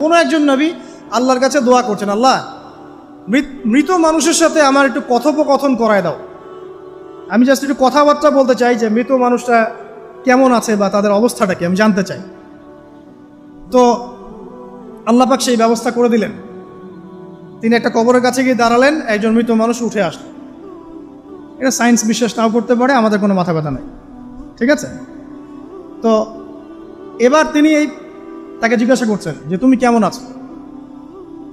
কোনো একজন নবী আল্লাহর কাছে দোয়া করছেন, আল্লাহ মৃত মানুষের সাথে আমার একটু কথোপকথন করায় দাও, আমি জাস্ট একটু কথাবার্তা বলতে চাই যে মৃত মানুষটা কেমন আছে বা তাদের অবস্থাটা কি আমি জানতে চাই। তো আল্লাহ পাক সেই ব্যবস্থা করে দিলেন। তিনি একটা কবরের কাছে গিয়ে দাঁড়ালেন, একজন মৃত মানুষ উঠে আসলেন। এটা সায়েন্স বিশ্বাস নাও করতে পারে, আমাদের কোনো মাথা ব্যথা নেই, ঠিক আছে। তো এবার তিনি তাকে জিজ্ঞাসা করছেন যে তুমি কেমন আছো,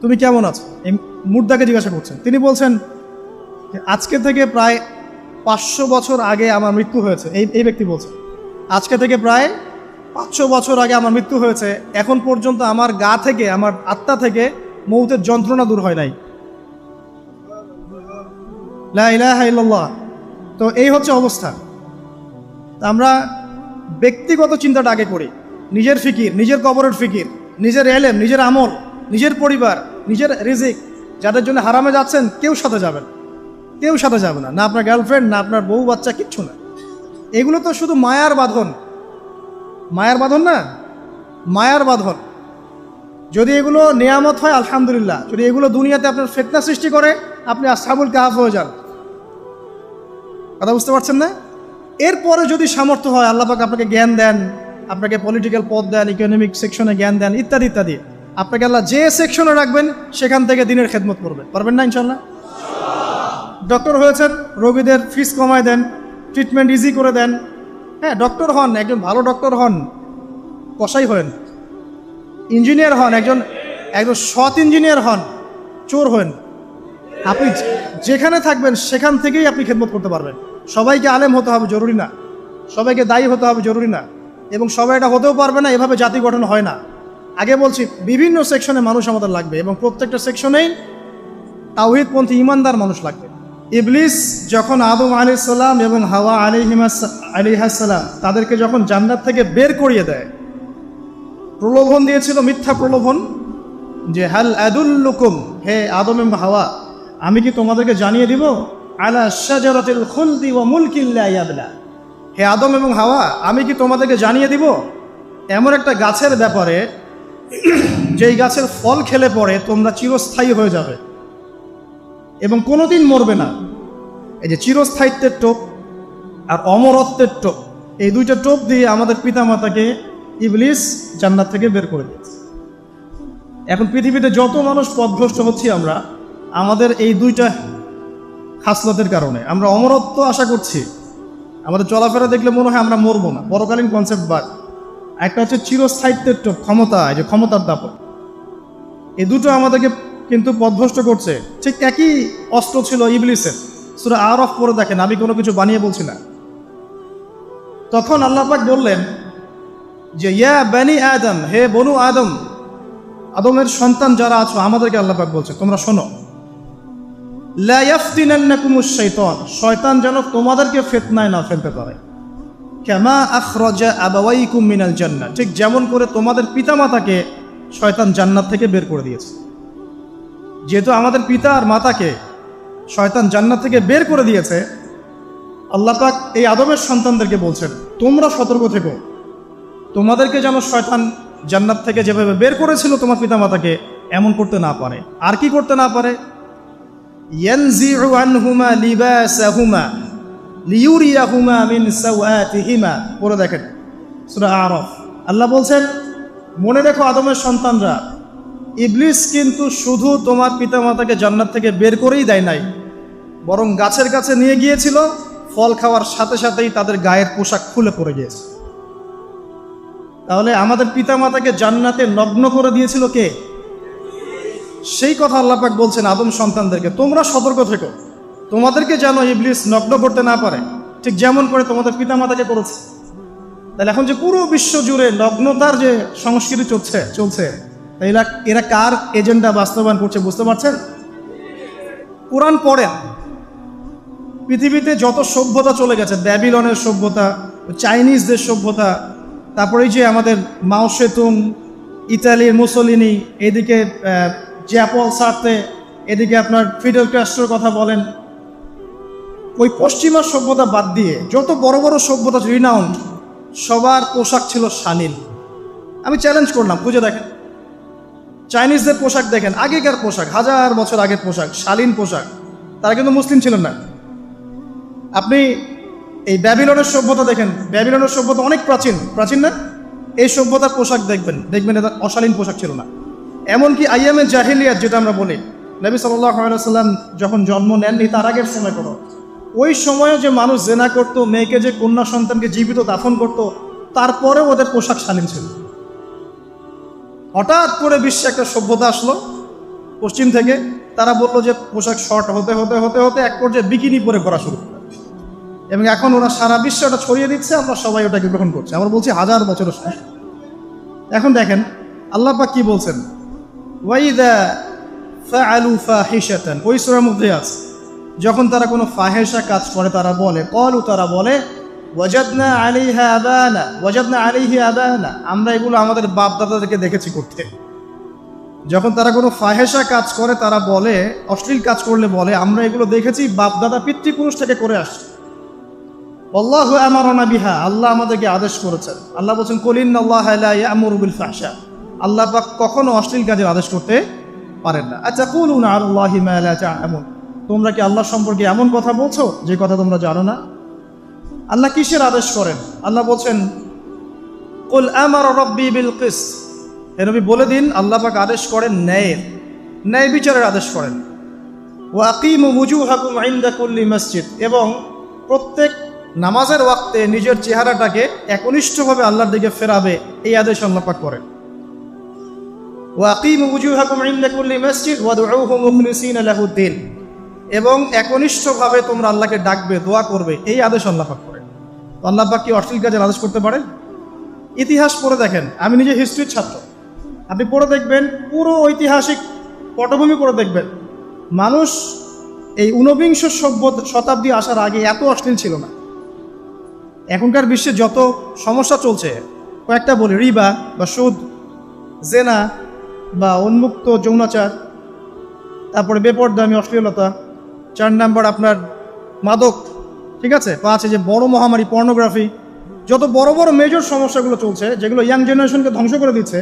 তুমি কেমন আছো, এই মুর্দাকে জিজ্ঞাসা করছেন। তিনি বলছেন যে আজকে থেকে প্রায় 500 বছর আগে আমার মৃত্যু হয়েছে। এই ব্যক্তি বলছে আজকে থেকে প্রায় 500 বছর আগে আমার মৃত্যু হয়েছে, এখন পর্যন্ত আমার গা থেকে, আমার আত্মা থেকে মৌতের যন্ত্রণা দূর হয় নাই। লা ইলাহা ইল্লাল্লাহ। তো এই হচ্ছে অবস্থা। আমরা ব্যক্তিগত চিন্তাটা আগে করি, নিজের ফিকির, নিজের কবরের ফিকির, নিজের এলেম, নিজের আমল, নিজের পরিবার, নিজের রিজিক। যাদের জন্য হারামে যাচ্ছেন কেউ সাথে যাবেন, কেউ সাথে যাবে না, না আপনার গার্লফ্রেন্ড, না আপনার বউ বাচ্চা, কিচ্ছু না। এগুলো তো শুধু মায়ার বাঁধন, মায়ার বাঁধন না, মায়ার বাঁধন। যদি এগুলো নেয়ামত হয় আলহামদুলিল্লাহ, যদি এগুলো দুনিয়াতে আপনার ফিতনা সৃষ্টি করে আপনি আসহাবুল কাহাফ হয়ে যান। কথা বুঝতে পারছেন না? এরপরে যদি সামর্থ্য হয়, আল্লাহ পাক আপনাকে জ্ঞান দেন, আপনাকে পলিটিক্যাল পদ দেন, ইকোনমিক সেকশনে জ্ঞান দেন, ইত্যাদি ইত্যাদি, আপনাকে আল্লাহ যে সেকশনে রাখবেন সেখান থেকে দিনের খেদমত করবেন, পারবেন না ইনশাল্লাহ? ডক্টর হয়েছেন, রোগীদের ফিস কমায় দেন, ট্রিটমেন্ট ইজি করে দেন। হ্যাঁ, ডক্টর হন, একজন ভালো ডক্টর হন, কসাই হন, ইঞ্জিনিয়ার হন, একজন সৎ ইঞ্জিনিয়ার হন, চোর হন। আপনি যেখানে থাকবেন সেখান থেকেই আপনি খেদমত করতে পারবেন। সবাইকে আলেম হতে হবে জরুরি না, সবাইকে দায়ী হতে হবে জরুরি না, এবং সবাই এটা হতেও পারবে না। এভাবে জাতি গঠন হয় না। আগে বলছি বিভিন্ন সেকশনে মানুষ আমাদের লাগবে, এবং প্রত্যেকটা সেকশনেই তাওহীদপন্থী ইমানদার মানুষ লাগবে। ইবলিস যখন আদম আলাইহিস সালাম এবং হাওয়া আলাইহিস সালাম তাদেরকে যখন জান্নাত থেকে বের করিয়ে দেয়, প্রলোভন দিয়েছিল, মিথ্যা প্রলোভন, যে হাল আদুল্লুকুম, হে আদম এবং হাওয়া, আমি কি তোমাদেরকে জানিয়ে দিব, আলা শাজারাতিল খুলদি ওয়া মুলকিন লা ইয়াবলা, হে আদম এবং হাওয়া, আমি কি তোমাদেরকে জানিয়ে দিব এমন একটা গাছের ব্যাপারে যেই গাছের ফল খেলে পরে তোমরা চিরস্থায়ী হয়ে যাবে এবং কোনোদিন মরবে না। এই যে চিরস্থায়িত্বের টোপ আর অমরত্বের টোপ, এই দুইটা টোপ দিয়ে আমাদের পিতামাতাকে ইবলিস জান্নাত থেকে বের করে দিয়েছে। এখন পৃথিবীতে যত মানুষ পথভ্রষ্ট হচ্ছি আমরা, আমাদের এই দুইটা খাসলতের কারণে। আমরা অমরত্ব আশা করছি, আমাদের চলাফেরা দেখলে মনে হয় আমরা মরবো না, পরকালীন কনসেপ্ট বাদ। একটা হচ্ছে চিরস্থায়িত্বের টোপ, ক্ষমতা, এই যে ক্ষমতার দাপট, এই দুটো আমাদেরকে কিন্তু পথভ্রষ্ট করছে। ঠিক একই অস্ত্র ছিল ইবলিসের। সূরা আরাফ পড়ে দেখেন, আমি কোনো কিছু বানিয়ে বলছি না। তখন আল্লাহ পাক বললেন যে ইয়া বানি আদম, হে বনু আদম, আদমের সন্তান যারা আছো, আমাদেরকে আল্লাহ পাক বলছে তোমরা শোনো, লা ইয়াফতিনান্নাকুমুশ শাইতান, শয়তান যেন তোমাদেরকে ফিতনায় না ফেলতে পারে। কামা আখরাজা আবাওয়াইকুম মিনাল জান্নাহ, ঠিক যেমন করে তোমাদের পিতামাতাকে শয়তান জান্নাত থেকে বের করে দিয়েছে। যেহেতু আমাদের পিতা আর মাতাকে শয়তান জান্নাত থেকে বের করে দিয়েছে, আল্লাহ পাক এই আদমের সন্তানদেরকে বলছেন তোমরা সতর্ক থেকো, তোমাদেরকে যেন শয়তান জান্নাত থেকে যেভাবে বের করেছিল তোমার পিতামাতাকে, এমন করতে না পারে। আর কি করতে না পারে? ইয়ানজিউ আনহুমা লিবাসাহুমা লিয়ুরিয়াহুমা মিন সাওয়াতিহিমা, পড়ে দেখেন সূরা আরাফ। আল্লাহ বলছেন মনে রেখো আদমের সন্তানরা, ইবলিস কিন্তু শুধু তোমার পিতামাতাকে জান্নাত থেকে বের করেই দেয় নাই, বরং গাছের কাছে নিয়ে গিয়েছিল, ফল খাওয়ার সাথে সাথেই তাদের গায়ের পোশাক খুলে পড়ে গিয়েছে। তাহলে আমাদের পিতামাতাকে জান্নাতে নগ্ন করে দিয়েছিল কে? সেই কথা আল্লাহ পাক বলছেন আদম সন্তানদেরকে তোমরা সতর্ক থেকো, তোমাদেরকে যেন ইবলিস নগ্ন করতে না পারে, ঠিক যেমন করে তোমাদের পিতামাতাকে করেছে। তাহলে এখন যে পুরো বিশ্ব জুড়ে নগ্নতার যে সংস্কৃতি চলছে, এরা কার এজেন্ডা বাস্তবায়ন করছে বুঝতে পারছেন? কোরআন পড়েন, পৃথিবীতে যত সভ্যতা চলে গেছে, ব্যাবিলনের সভ্যতা, চাইনিজদের সভ্যতা, তারপরে যে আমাদের মাও সেতুং, ইতালির মুসোলিনি, এদিকে জ্যাপল সার্তে, এদিকে আপনার ফিডেল ক্যাস্ট্রোর কথা বলেন, ওই পশ্চিমা সভ্যতা বাদ দিয়ে যত বড় বড় সভ্যতা রিনাউন্ড, সবার পোশাক ছিল শানিল। আমি চ্যালেঞ্জ করলাম, খুঁজে দেখেন চাইনিজদের পোশাক দেখেন, আগেকার পোশাক, 1000 বছর আগের পোশাক, শালীন পোশাক। তারা কিন্তু মুসলিম ছিলেন না। আপনি এই ব্যাবিলনের সভ্যতা দেখেন, ব্যাবিলনের সভ্যতা অনেক প্রাচীন, প্রাচীন না? এই সভ্যতার পোশাক দেখবেন, এটা অশালীন পোশাক ছিল না। এমনকি আইয়ামে জাহিলিয়াত যেটা আমরা বলি, নবী সাল্লাল্লাহু আলাইহি ওয়াসাল্লাম যখন জন্ম নেননি তার আগের সময় কোনো, ওই সময়ে যে মানুষ জেনা করতো, মেয়েকে যে কন্যা সন্তানকে জীবিত দাফন করতো, তারপরেও ওদের পোশাক শালীন ছিল। হঠাৎ করে বিশ্বে একটা সভ্যতা আসলো পশ্চিম থেকে, তারা বললো যে পোশাক শর্ট হতে হতে হতে হতে এক পর্যায়ে বিকিনি পরে ঘোরা শুরু করে, এবং এখন ওরা সারা বিশ্বে ওটা ছড়িয়ে দিচ্ছে, আমরা সবাই ওটাকে গ্রহণ করছি। আমরা বলছি 1000 বছরের সমস্যা। এখন দেখেন আল্লাহ পাক কি বলছেন, ওয়াইদা ফাআলু ফাহিশাতান, ওই সূরার মধ্যে আছে, যখন তারা কোনো ফাহেসা কাজ করে তারা বলে, ক্বালু, তারা বলে, ওয়াজাদনা আলাইহা আবানা, ওয়াজাদনা আলাইহি আবানা, আমরা এগুলো আমাদের বাপ দাদাদেরকে দেখেছি করতে। যখন তারা কোনো ফাহেসা কাজ করে তারা বলে, অশ্লীল কাজ করলে বলে, আমরা এগুলো দেখেছি বাপ দাদা পিতৃপুরুষ থেকে করে আসছি। আল্লাহু আমারানা বিহা, আল্লাহ আমাদেরকে আদেশ করেছেন। আল্লাহ বলছেন, কুল ইন্নাল্লাহা লা ইয়া'মুরু বিল ফাহশা, আল্লাহ পাক কখনো অশ্লীল কাজের আদেশ করতে পারেন না। আতাকুলুনা আলাল্লাহি মা লা তা'লামুন, তোমরা কি আল্লাহ সম্পর্কে এমন কথা বলছো যে কথা তোমরা জানো না? আল্লাহ কিসের আদেশ করেন? আল্লাহ বলছেন, কুল আমারা রাব্বি বিল কিসত, হে নবী বলে দিন আল্লাহ পাক আদেশ করেন ন্যায়ের, ন্যায় বিচারের আদেশ করেন। ওয়া আকিমু ওয়ুজুহাকুম ইনদা কুল্লি মসজিদ, এবং প্রত্যেক নামাজের ওয়াক্তে নিজের চেহারাটাকে একনিষ্ঠভাবে আল্লাহর দিকে ফেরাবে, এই আদেশ আল্লাহ পাক করেন। ওয়া আকিমু ওয়ুজুহাকুম ইনদা কুল্লি মসজিদ ওয়াদউহু মুখলিসিনা লাহুদ্দিন, এবং একনিষ্ঠভাবে তোমরা আল্লাহকে ডাকবে, দোয়া করবে, এই আদেশ আল্লাহ পাক করেন। তো আল্লাহ পাক কি অশ্লীল কাজের আদেশ করতে পারেন? ইতিহাস পড়ে দেখেন, আমি নিজে হিস্ট্রির ছাত্র, আপনি পড়ে দেখবেন, পুরো ঐতিহাসিক পটভূমি পড়ে দেখবেন, মানুষ এই ঊনবিংশ শতাব্দী আসার আগে এত অশ্লীল ছিল না। এখনকার বিশ্বে যত সমস্যা চলছে, কয়েকটা বলি, রিবা বা সুদ, জেনা বা উন্মুক্ত যৌনাচার, তারপরে বেপরদামি অশ্লীলতা, 4 নাম্বার আপনার মাদক, ঠিক আছে, 5 যে বড় মহামারী পর্নোগ্রাফি, যত বড় বড় মেজর সমস্যাগুলো চলছে যেগুলো ইয়াং জেনারেশনকে ধ্বংস করে দিচ্ছে,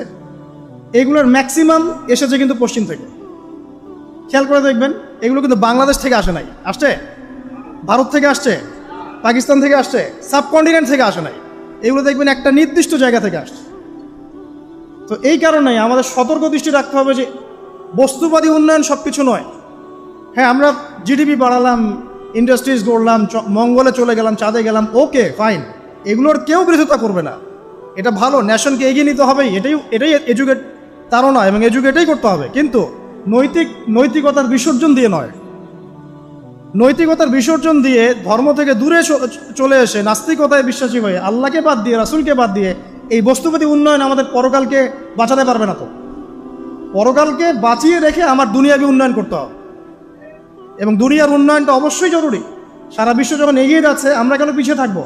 এগুলোর ম্যাক্সিমাম এসেছে কিন্তু পশ্চিম থেকে। খেয়াল করে দেখবেন, এগুলো কিন্তু বাংলাদেশ থেকে আসে নাই, আসছে ভারত থেকে আসছে, পাকিস্তান থেকে আসছে, সাবকন্টিনেন্ট থেকে আসে নাই, এগুলো দেখবেন একটা নির্দিষ্ট জায়গা থেকে আসছে। তো এই কারণেই আমাদের সতর্ক দৃষ্টি রাখতে হবে যে বস্তুবাদী উন্নয়ন সব কিছু নয়। হ্যাঁ, আমরা জিডিপি বাড়ালাম, ইন্ডাস্ট্রিজ গড়লাম, মঙ্গলে চলে গেলাম, চাঁদে গেলাম, ওকে ফাইন, এগুলোর কেউ বিরোধিতা করবে না, এটা ভালো, ন্যাশনকে এগিয়ে নিতে হবে, এটাই এডুকেট, তারও নয়, এবং এডুকেটেই করতে হবে, কিন্তু নৈতিকতার বিসর্জন দিয়ে নয়। নৈতিকতার বিসর্জন দিয়ে ধর্ম থেকে দূরে চলে এসে নাস্তিকতায় বিশ্বাসী হয়ে আল্লাহকে বাদ দিয়ে, রাসূলকে বাদ দিয়ে এই বস্তুবাদী উন্নয়ন আমাদের পরকালকে বাঁচাতে পারবে না। তো পরকালকে বাঁচিয়ে রেখে আমার দুনিয়াকে উন্নয়ন করতে হবে, এবং দুনিয়ার উন্নয়নটা অবশ্যই জরুরি। সারা বিশ্ব যখন এগিয়ে যাচ্ছে, আমরা কেন পিছিয়ে থাকবো?